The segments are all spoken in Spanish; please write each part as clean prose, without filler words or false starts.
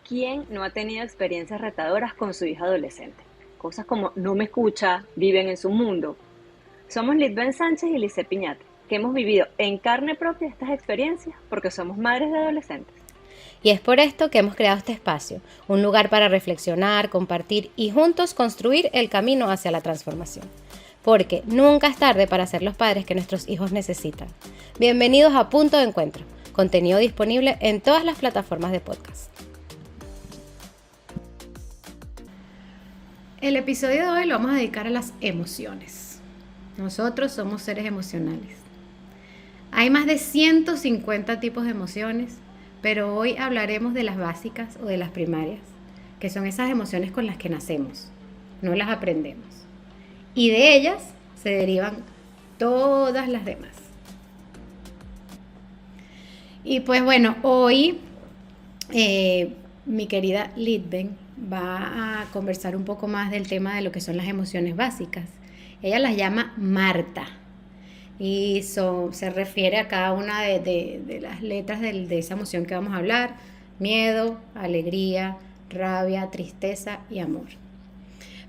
¿quién no ha tenido experiencias retadoras con su hija adolescente? Cosas como no me escucha, viven en su mundo. Somos Litben Sánchez y Lice Piñate, que hemos vivido en carne propia estas experiencias porque somos madres de adolescentes. Y es por esto que hemos creado este espacio, un lugar para reflexionar, compartir y juntos construir el camino hacia la transformación. Porque nunca es tarde para ser los padres que nuestros hijos necesitan. Bienvenidos a Punto de Encuentro, contenido disponible en todas las plataformas de podcast. El episodio de hoy lo vamos a dedicar a las emociones. Nosotros somos seres emocionales. Hay más de 150 tipos de emociones, pero hoy hablaremos de las básicas o de las primarias, que son esas emociones con las que nacemos, no las aprendemos. Y de ellas se derivan todas las demás. Y pues bueno, hoy mi querida Litben va a conversar un poco más del tema de lo que son las emociones básicas. Ella las llama Marta y se refiere a cada una de las letras de esa emoción que vamos a hablar: miedo, alegría, rabia, tristeza y amor.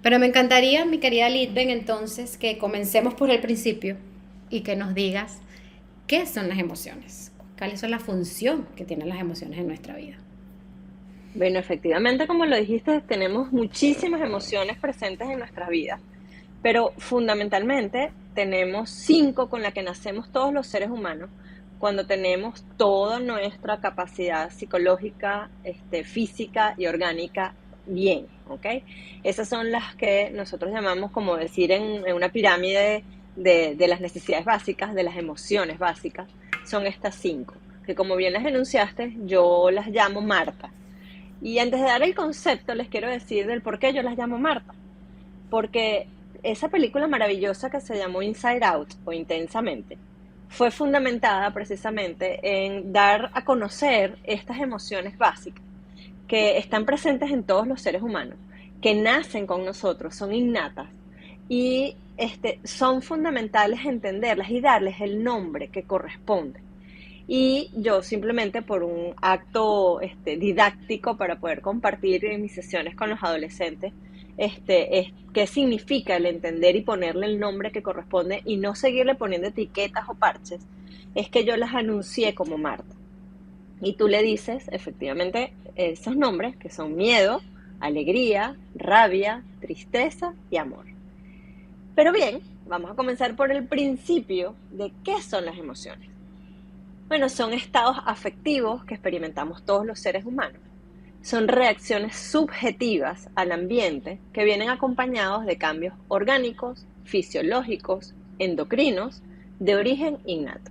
Pero me encantaría, mi querida Litben, entonces que comencemos por el principio y que nos digas qué son las emociones, cuáles son la función que tienen las emociones en nuestra vida. Bueno, efectivamente, como lo dijiste, tenemos muchísimas emociones presentes en nuestras vidas, pero fundamentalmente tenemos 5 con las que nacemos todos los seres humanos cuando tenemos toda nuestra capacidad psicológica, física y orgánica bien, ¿ok? Esas son las que nosotros llamamos, como decir, en una pirámide de las necesidades básicas, de las emociones básicas, son estas 5, que como bien las enunciaste, yo las llamo Marta. Y antes de dar el concepto, les quiero decir del por qué yo las llamo Marta. Porque esa película maravillosa que se llamó Inside Out o Intensamente fue fundamentada precisamente en dar a conocer estas emociones básicas que están presentes en todos los seres humanos, que nacen con nosotros, son innatas y son fundamentales entenderlas y darles el nombre que corresponde. Y yo simplemente por un acto didáctico para poder compartir en mis sesiones con los adolescentes qué significa el entender y ponerle el nombre que corresponde y no seguirle poniendo etiquetas o parches, es que yo las anuncié como Marta. Y tú le dices efectivamente esos nombres que son miedo, alegría, rabia, tristeza y amor. Pero bien, vamos a comenzar por el principio de qué son las emociones. Bueno, son estados afectivos que experimentamos todos los seres humanos. Son reacciones subjetivas al ambiente que vienen acompañados de cambios orgánicos, fisiológicos, endocrinos, de origen innato.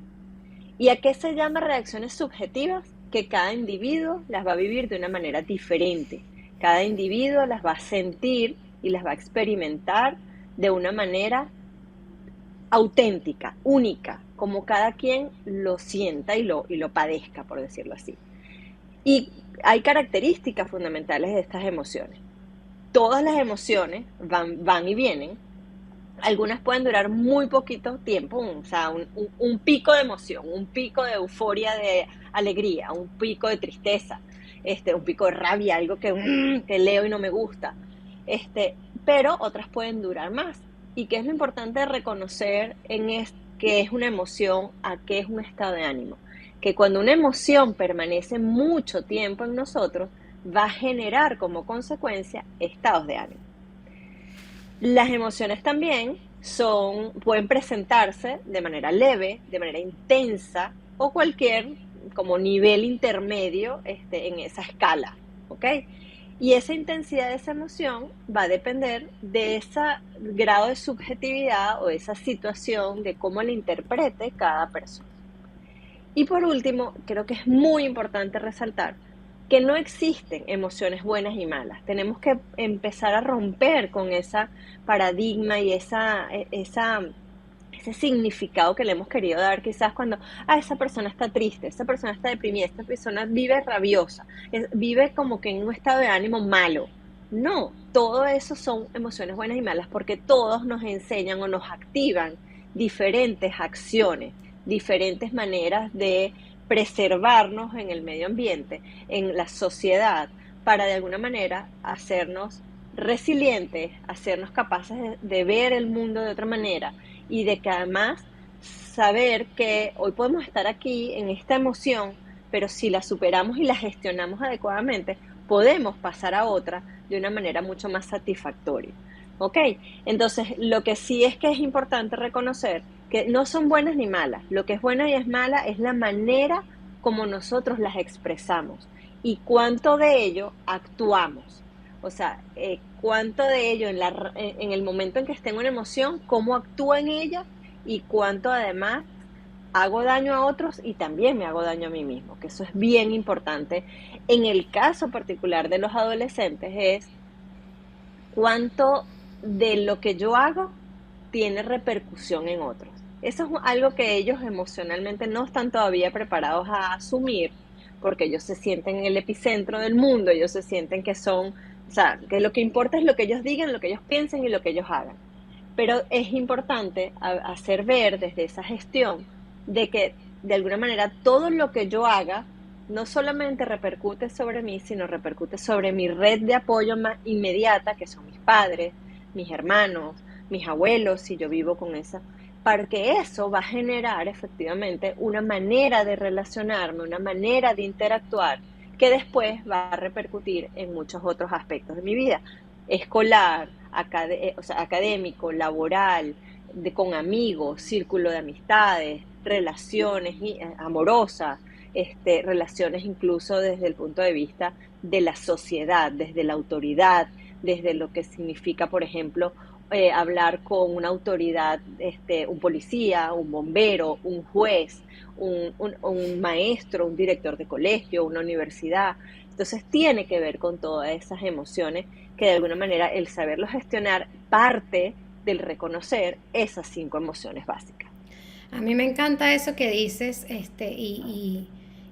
¿Y a qué se llama reacciones subjetivas? Que cada individuo las va a vivir de una manera diferente. Cada individuo las va a sentir y las va a experimentar de una manera auténtica, única, como cada quien lo sienta y lo padezca, por decirlo así. Y hay características fundamentales de estas emociones. Todas las emociones van y vienen. Algunas pueden durar muy poquito tiempo, o sea, un pico de emoción, un pico de euforia, de alegría, un pico de tristeza, un pico de rabia, algo que leo y no me gusta. Pero otras pueden durar más. ¿Y qué es lo importante de reconocer qué es una emoción, a qué es un estado de ánimo? Que cuando una emoción permanece mucho tiempo en nosotros, va a generar como consecuencia estados de ánimo. Las emociones también pueden presentarse de manera leve, de manera intensa o cualquier como nivel intermedio en esa escala, ¿ok? Y esa intensidad de esa emoción va a depender de ese grado de subjetividad o de esa situación, de cómo la interprete cada persona. Y por último, creo que es muy importante resaltar que no existen emociones buenas y malas. Tenemos que empezar a romper con ese paradigma y ese significado que le hemos querido dar quizás cuando esa persona está triste, esa persona está deprimida, esta persona vive rabiosa, vive como que en un estado de ánimo malo. No, todo eso son emociones buenas y malas porque todos nos enseñan o nos activan diferentes acciones, diferentes maneras de preservarnos en el medio ambiente, en la sociedad, para de alguna manera hacernos resilientes, hacernos capaces de ver el mundo de otra manera y de que además saber que hoy podemos estar aquí en esta emoción, pero si la superamos y la gestionamos adecuadamente, podemos pasar a otra de una manera mucho más satisfactoria. ¿Ok? Entonces, lo que sí es que es importante reconocer que no son buenas ni malas. Lo que es buena y es mala es la manera como nosotros las expresamos y cuánto de ello actuamos. O sea, cuánto de ello en el momento en que esté en una emoción, cómo actúo en ella y cuánto además hago daño a otros y también me hago daño a mí mismo, que eso es bien importante. En el caso particular de los adolescentes es cuánto de lo que yo hago tiene repercusión en otros. Eso es algo que ellos emocionalmente no están todavía preparados a asumir, porque ellos se sienten en el epicentro del mundo, ellos se sienten que son, o sea, que lo que importa es lo que ellos digan, lo que ellos piensen y lo que ellos hagan. Pero es importante hacer ver desde esa gestión de que de alguna manera todo lo que yo haga no solamente repercute sobre mí, sino repercute sobre mi red de apoyo más inmediata, que son mis padres, mis hermanos, mis abuelos, si yo vivo con esa, para que eso va a generar efectivamente una manera de relacionarme, una manera de interactuar, que después va a repercutir en muchos otros aspectos de mi vida, escolar, o sea, académico, laboral, con amigos, círculo de amistades, relaciones amorosas, relaciones incluso desde el punto de vista de la sociedad, desde la autoridad, desde lo que significa, por ejemplo, hablar con una autoridad, un policía, un bombero, un juez, un maestro, un director de colegio, una universidad. Entonces tiene que ver con todas esas emociones que de alguna manera el saberlo gestionar parte del reconocer esas 5 emociones básicas. A mí me encanta eso que dices,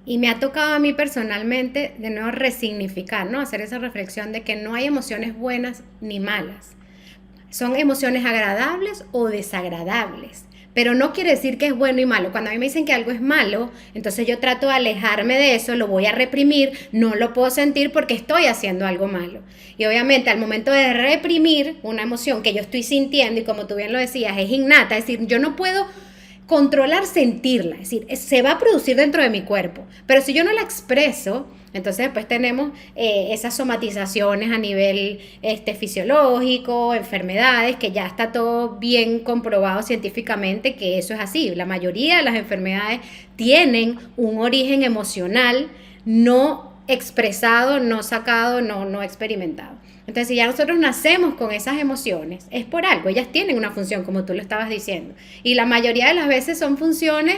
y me ha tocado a mí personalmente de nuevo resignificar, ¿no? Hacer esa reflexión de que no hay emociones buenas ni malas. Son emociones agradables o desagradables. Pero no quiere decir que es bueno y malo. Cuando a mí me dicen que algo es malo, entonces yo trato de alejarme de eso, lo voy a reprimir, no lo puedo sentir porque estoy haciendo algo malo. Y obviamente al momento de reprimir una emoción que yo estoy sintiendo, y como tú bien lo decías, es innata, es decir, yo no puedo controlar sentirla, es decir, se va a producir dentro de mi cuerpo, pero si yo no la expreso, entonces después tenemos esas somatizaciones a nivel fisiológico, enfermedades, que ya está todo bien comprobado científicamente que eso es así. La mayoría de las enfermedades tienen un origen emocional no expresado, no sacado, no experimentado. Entonces, si ya nosotros nacemos con esas emociones, es por algo, ellas tienen una función, como tú lo estabas diciendo. Y la mayoría de las veces son funciones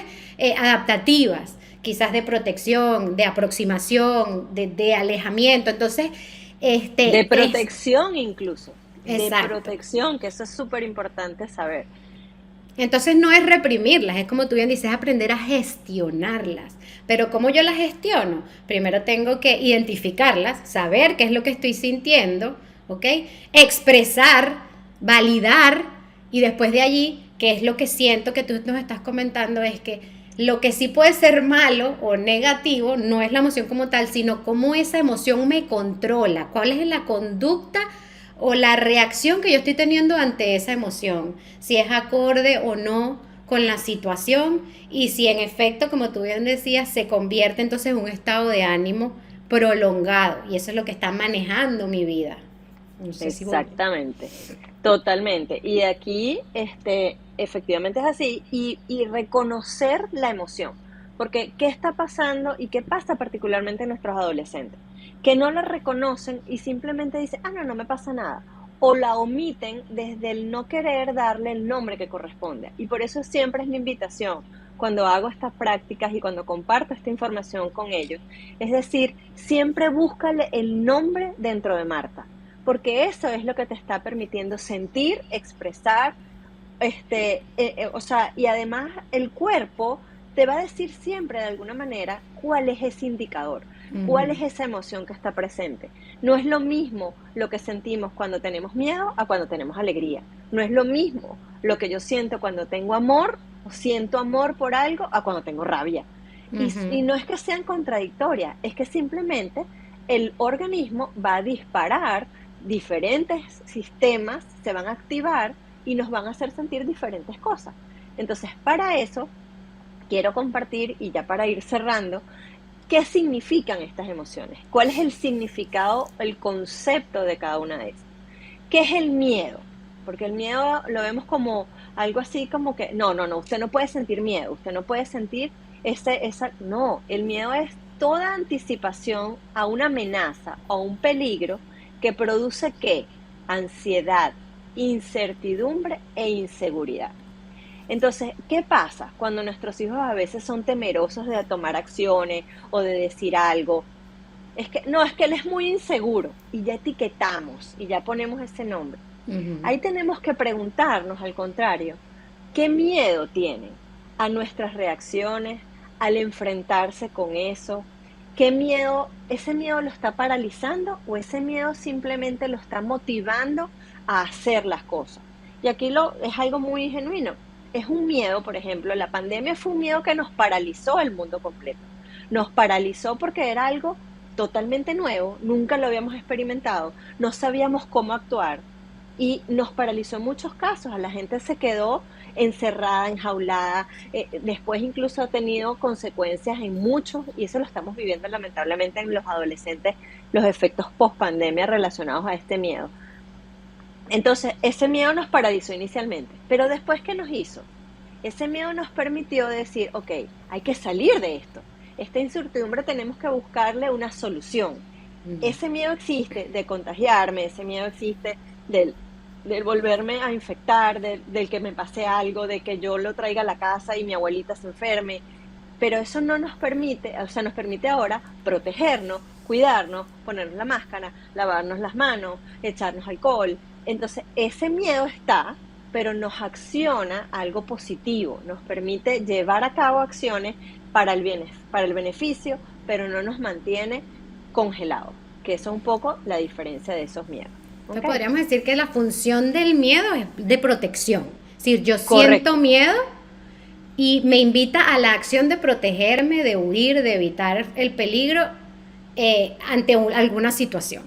adaptativas, quizás de protección, de aproximación, de alejamiento. Entonces, de protección incluso. Exacto. De protección, que eso es súper importante saber. Entonces no es reprimirlas, es como tú bien dices, aprender a gestionarlas. Pero ¿cómo yo las gestiono? Primero tengo que identificarlas, saber qué es lo que estoy sintiendo, ¿ok? Expresar, validar, y después de allí, qué es lo que siento que tú nos estás comentando, es que lo que sí puede ser malo o negativo no es la emoción como tal, sino cómo esa emoción me controla, cuál es la conducta o la reacción que yo estoy teniendo ante esa emoción, si es acorde o no con la situación, y si en efecto, como tú bien decías, se convierte entonces en un estado de ánimo prolongado, y eso es lo que está manejando mi vida. No sé exactamente, si totalmente. Y aquí, efectivamente es así, y reconocer la emoción, porque ¿qué está pasando y qué pasa particularmente en nuestros adolescentes? Que no la reconocen y simplemente dicen, no me pasa nada, o la omiten desde el no querer darle el nombre que corresponde. Y por eso siempre es mi invitación cuando hago estas prácticas y cuando comparto esta información con ellos, es decir, siempre búscale el nombre dentro de Marta, porque eso es lo que te está permitiendo sentir, expresar, o sea, y además el cuerpo te va a decir siempre de alguna manera cuál es ese indicador, cuál es esa emoción que está presente. No es lo mismo lo que sentimos cuando tenemos miedo a cuando tenemos alegría. No es lo mismo lo que yo siento cuando tengo amor o siento amor por algo a cuando tengo rabia. Y no es que sean contradictorias, es que simplemente el organismo va a disparar diferentes sistemas, se van a activar y nos van a hacer sentir diferentes cosas. Entonces, para eso, quiero compartir, y ya para ir cerrando, qué significan estas emociones, cuál es el significado, el concepto de cada una de esas. ¿Qué es el miedo? Porque el miedo lo vemos como algo así como que, no, usted no puede sentir miedo, usted no puede sentir no, el miedo es toda anticipación a una amenaza o a un peligro que produce ¿qué? Ansiedad, incertidumbre e inseguridad. Entonces, ¿qué pasa cuando nuestros hijos a veces son temerosos de tomar acciones o de decir algo? Es que, no, es que él es muy inseguro y ya etiquetamos y ya ponemos ese nombre. Ujú. Ahí tenemos que preguntarnos, al contrario, ¿qué miedo tienen a nuestras reacciones, al enfrentarse con eso? ¿Qué miedo, ese miedo lo está paralizando o ese miedo simplemente lo está motivando a hacer las cosas? Y aquí es algo muy genuino. Es un miedo, por ejemplo, la pandemia fue un miedo que nos paralizó el mundo completo. Nos paralizó porque era algo totalmente nuevo, nunca lo habíamos experimentado, no sabíamos cómo actuar y nos paralizó en muchos casos. A la gente se quedó encerrada, enjaulada, después incluso ha tenido consecuencias en muchos, y eso lo estamos viviendo lamentablemente en los adolescentes, los efectos post pandemia relacionados a este miedo. Entonces, ese miedo nos paralizó inicialmente, pero después, ¿qué nos hizo? Ese miedo nos permitió decir, ok, hay que salir de esto. Esta incertidumbre tenemos que buscarle una solución. Ujú. Ese miedo existe de contagiarme, ese miedo existe del, del volverme a infectar, del que me pase algo, de que yo lo traiga a la casa y mi abuelita se enferme, pero eso no nos permite, o sea, nos permite ahora protegernos, cuidarnos, ponernos la máscara, lavarnos las manos, echarnos alcohol. Entonces, ese miedo está, pero nos acciona algo positivo, nos permite llevar a cabo acciones para el beneficio, pero no nos mantiene congelados, que eso es un poco la diferencia de esos miedos. Entonces ¿Ok? podríamos decir que la función del miedo es de protección. Es decir, yo siento Correcto. miedo y me invita a la acción de protegerme, de huir, de evitar el peligro ante alguna situación.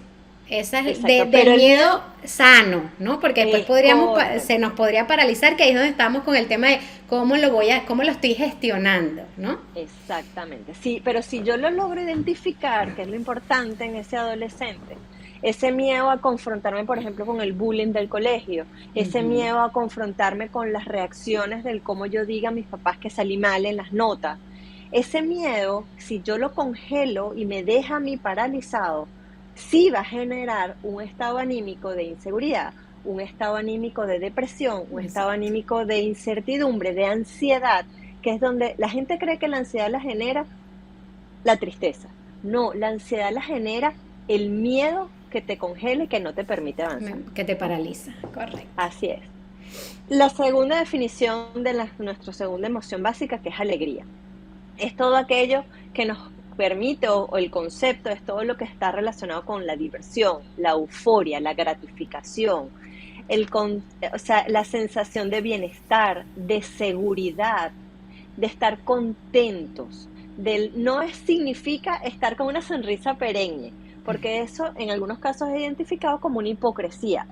Esa es Exacto. del Pero el miedo miedo sano, ¿no? Porque después es podríamos, se correcto. nos podría paralizar, que ahí es donde estamos con el tema de cómo lo estoy gestionando, ¿no? Exactamente, sí, pero si yo lo logro identificar, que es lo importante en ese adolescente, ese miedo a confrontarme, por ejemplo, con el bullying del colegio, ese Ujú. miedo a confrontarme con las reacciones del cómo yo diga a mis papás que salí mal en las notas, ese miedo, si yo lo congelo y me deja a mí paralizado, sí va a generar un estado anímico de inseguridad, un estado anímico de depresión, un estado Exacto. anímico de incertidumbre, de ansiedad, que es donde la gente cree que la ansiedad la genera la tristeza. No, la ansiedad la genera el miedo que te congela y que no te permite avanzar. Que te ¿Ok? paraliza, correcto. Así es. La segunda definición de nuestra segunda emoción básica, que es alegría, es todo aquello que nos permite, o el concepto es todo lo que está relacionado con la diversión, la euforia, la gratificación, o sea, la sensación de bienestar, de seguridad, de estar contentos. No significa estar con una sonrisa perenne, porque eso en algunos casos es identificado como una hipocresía,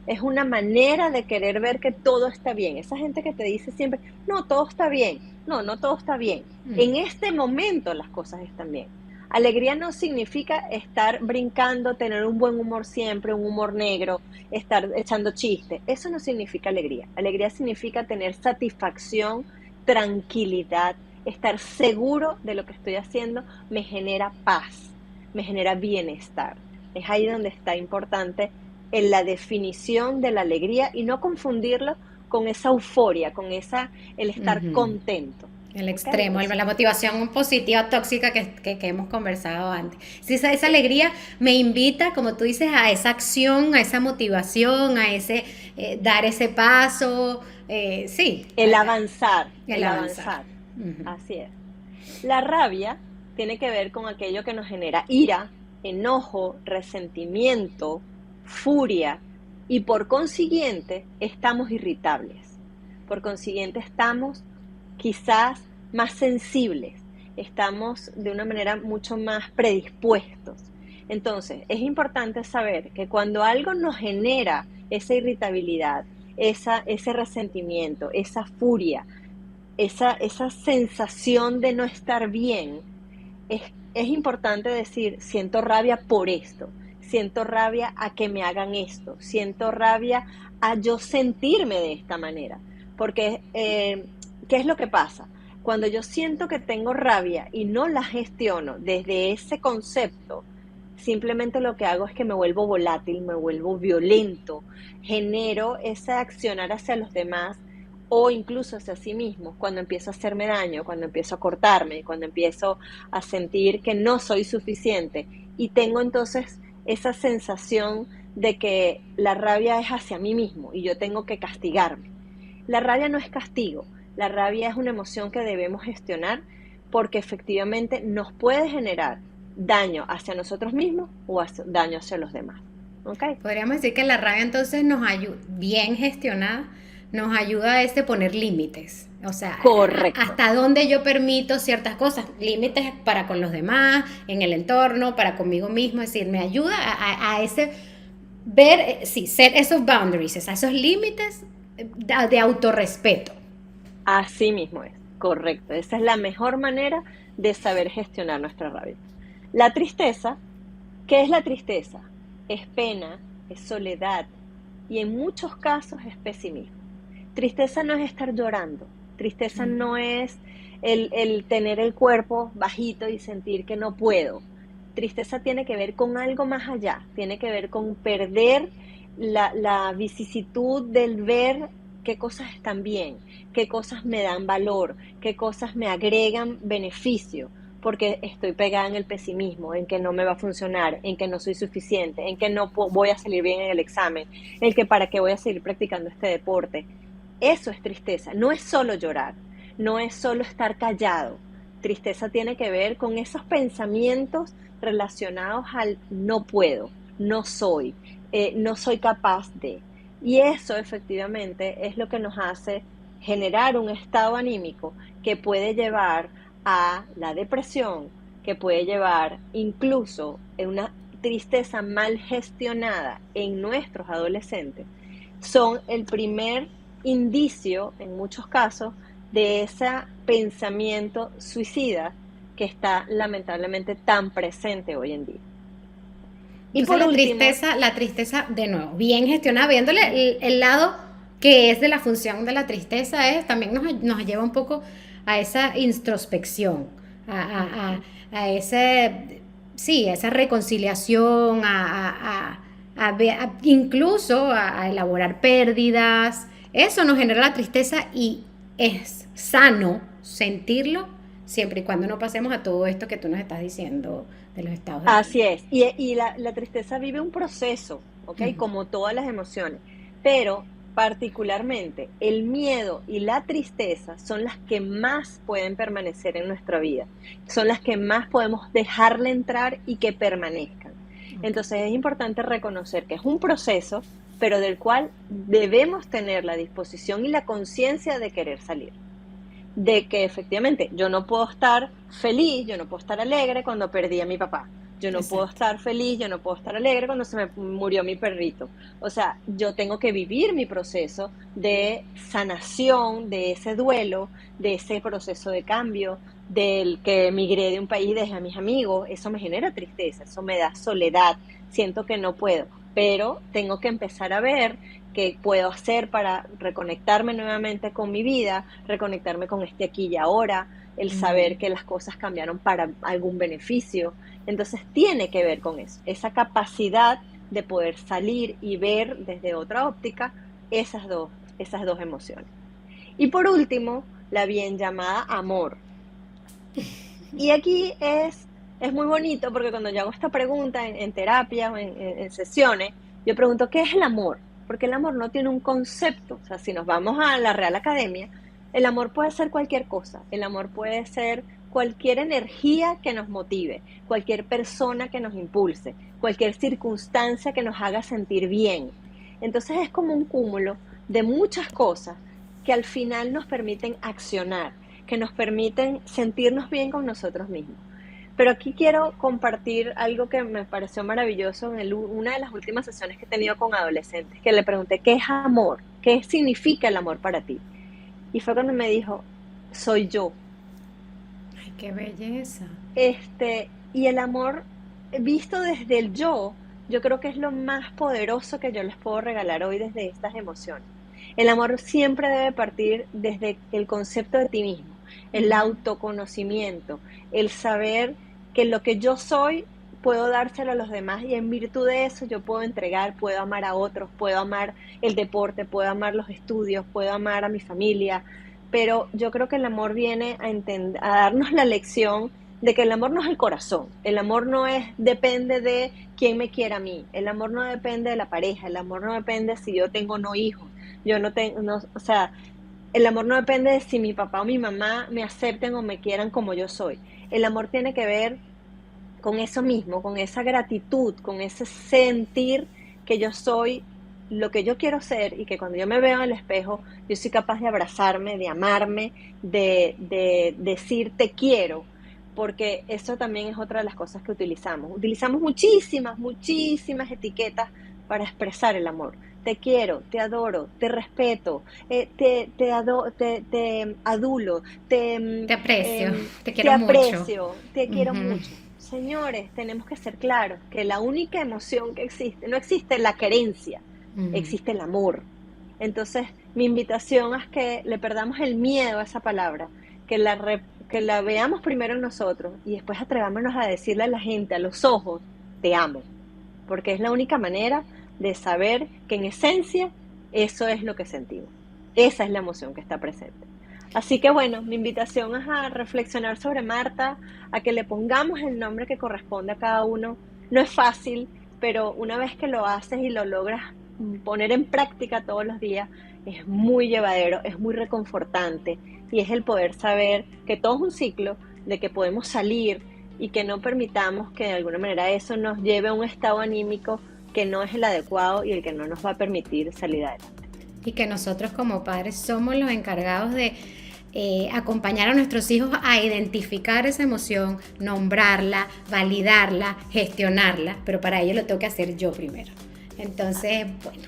es una manera de querer ver que todo está bien. Esa gente que te dice siempre, no, todo está bien. No, no todo está bien. En este momento las cosas están bien. Alegría no significa estar brincando, tener un buen humor siempre, un humor negro, estar echando chistes. Eso no significa alegría. Alegría significa tener satisfacción, tranquilidad, estar seguro de lo que estoy haciendo, me genera paz, me genera bienestar. Es ahí donde está importante en la definición de la alegría y no confundirlo con esa euforia, con el estar Ujú. contento. El ¿Ok? extremo, la motivación positiva tóxica que hemos conversado antes. Si esa alegría me invita, como tú dices, a esa acción, a esa motivación, a ese dar ese paso, sí, El avanzar, el el avanzar. avanzar. Ujú. Así es. La rabia tiene que ver con aquello que nos genera ira, enojo, resentimiento, furia, y por consiguiente estamos irritables. Por consiguiente estamos quizás más sensibles, estamos de una manera mucho más predispuestos. Entonces, es importante saber que cuando algo nos genera esa irritabilidad, ese resentimiento, esa furia, esa sensación de no estar bien, es importante decir, siento rabia por esto, siento rabia a que me hagan esto, siento rabia a yo sentirme de esta manera. Porque, ¿qué es lo que pasa? Cuando yo siento que tengo rabia y no la gestiono desde ese concepto, simplemente lo que hago es que me vuelvo volátil, me vuelvo violento, genero ese accionar hacia los demás o incluso hacia sí mismo, cuando empiezo a hacerme daño, cuando empiezo a cortarme, cuando empiezo a sentir que no soy suficiente y tengo entonces esa sensación de que la rabia es hacia mí mismo y yo tengo que castigarme. La rabia no es castigo, la rabia es una emoción que debemos gestionar porque efectivamente nos puede generar daño hacia nosotros mismos o daño hacia los demás. ¿Ok? Podríamos decir que la rabia entonces nos ayuda, bien gestionada, nos ayuda a poner límites. O sea, Correcto. hasta dónde yo permito ciertas cosas, límites para con los demás, en el entorno, para conmigo mismo. Es decir, me ayuda a ese ver, sí, ser esos boundaries, esos límites de autorrespeto. Así mismo es, correcto. Esa es la mejor manera de saber gestionar nuestra rabia. La tristeza, ¿qué es la tristeza? Es pena, es soledad y en muchos casos es pesimismo. Tristeza no es estar llorando, tristeza no es el tener el cuerpo bajito y sentir que no puedo. Tristeza tiene que ver con algo más allá, tiene que ver con perder la vicisitud del ver qué cosas están bien, qué cosas me dan valor, qué cosas me agregan beneficio, porque estoy pegada en el pesimismo, en que no me va a funcionar, en que no soy suficiente, en que no voy a salir bien en el examen, en que para qué voy a seguir practicando este deporte. Eso es tristeza, no es solo llorar, no es solo estar callado. Tristeza tiene que ver con esos pensamientos relacionados al no puedo, no soy capaz de. Y eso efectivamente es lo que nos hace generar un estado anímico que puede llevar a la depresión, que puede llevar incluso a una tristeza mal gestionada en nuestros adolescentes. Son el primer indicio, en muchos casos, de ese pensamiento suicida que está lamentablemente tan presente hoy en día. Y Entonces por último, la tristeza, de nuevo, bien gestionada, viéndole el lado que es de la función de la tristeza, también nos lleva un poco a esa introspección, a ese, sí, a esa reconciliación, incluso a elaborar pérdidas. Eso nos genera la tristeza y es sano sentirlo siempre y cuando no pasemos a todo esto que tú nos estás diciendo de los estados de ánimo. así es, y la tristeza vive un proceso, ¿ok? Uh-huh. Como todas las emociones, pero particularmente el miedo y la tristeza son las que más pueden permanecer en nuestra vida, son las que más podemos dejarle entrar y que permanezcan. Entonces es importante reconocer que es un proceso, pero del cual debemos tener la disposición y la conciencia de querer salir. De que efectivamente yo no puedo estar feliz, yo no puedo estar alegre cuando perdí a mi papá. Yo no puedo Exacto. estar feliz, yo no puedo estar alegre cuando se me murió mi perrito. O sea, yo tengo que vivir mi proceso de sanación, de ese duelo, de ese proceso de cambio, del que emigré de un país y dejé a mis amigos. Eso me genera tristeza, eso me da soledad, siento que no puedo. Pero tengo que empezar a ver qué puedo hacer para reconectarme nuevamente con mi vida, reconectarme con este aquí y ahora, el saber que las cosas cambiaron para algún beneficio. Entonces tiene que ver con eso, esa capacidad de poder salir y ver desde otra óptica esas dos emociones. Y por último, la bien llamada amor. Y aquí es muy bonito porque cuando yo hago esta pregunta en terapia o en sesiones, yo pregunto, ¿qué es el amor? Porque el amor no tiene un concepto. O sea, si nos vamos a la Real Academia, el amor puede ser cualquier cosa. El amor puede ser cualquier energía que nos motive, cualquier persona que nos impulse, cualquier circunstancia que nos haga sentir bien. Entonces es como un cúmulo de muchas cosas que al final nos permiten accionar, que nos permiten sentirnos bien con nosotros mismos. Pero aquí quiero compartir algo que me pareció maravilloso en una de las últimas sesiones que he tenido con adolescentes, que le pregunté, ¿qué es amor? ¿Qué significa el amor para ti? Y fue cuando me dijo, soy yo. Ay, qué belleza. Y el amor visto desde el yo creo que es lo más poderoso que yo les puedo regalar hoy desde estas emociones. El amor siempre debe partir desde el concepto de ti mismo, el Ujú. autoconocimiento, el saber que lo que yo soy puedo dárselo a los demás y en virtud de eso yo puedo entregar, puedo amar a otros, puedo amar el deporte, puedo amar los estudios, puedo amar a mi familia, pero yo creo que el amor viene a darnos la lección de que el amor no es el corazón, el amor no es, depende de quién me quiera a mí, el amor no depende de la pareja, el amor no depende si yo tengo o no hijos, yo no tengo, no, o sea, el amor no depende de si mi papá o mi mamá me acepten o me quieran como yo soy, el amor tiene que ver con eso mismo, con esa gratitud, con ese sentir que yo soy lo que yo quiero ser y que cuando yo me veo en el espejo, yo soy capaz de abrazarme, de amarme, de decir te quiero, porque eso también es otra de las cosas que utilizamos. Utilizamos muchísimas, muchísimas etiquetas para expresar el amor. Te quiero, te adoro, te respeto, te adulo, Te aprecio, eh, te te quiero mucho. aprecio, te quiero Ujú. mucho. Señores, tenemos que ser claros que la única emoción que existe, no existe la querencia, Ujú. existe el amor. Entonces, mi invitación es que le perdamos el miedo a esa palabra, que la veamos primero en nosotros y después atrevámonos a decirle a la gente, a los ojos, te amo, porque es la única manera de saber que en esencia eso es lo que sentimos. Esa es la emoción que está presente. Así que bueno, mi invitación es a reflexionar sobre Marta, a que le pongamos el nombre que corresponde a cada uno. No es fácil, pero una vez que lo haces y lo logras poner en práctica todos los días, es muy llevadero, es muy reconfortante y es el poder saber que todo es un ciclo, de que podemos salir y que no permitamos que de alguna manera eso nos lleve a un estado anímico que no es el adecuado y el que no nos va a permitir salir adelante. Y que nosotros como padres somos los encargados de acompañar a nuestros hijos a identificar esa emoción, nombrarla, validarla, gestionarla, pero para ello lo tengo que hacer yo primero. Entonces, bueno,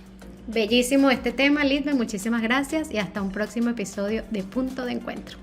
bellísimo este tema, Lidme, muchísimas gracias y hasta un próximo episodio de Punto de Encuentro.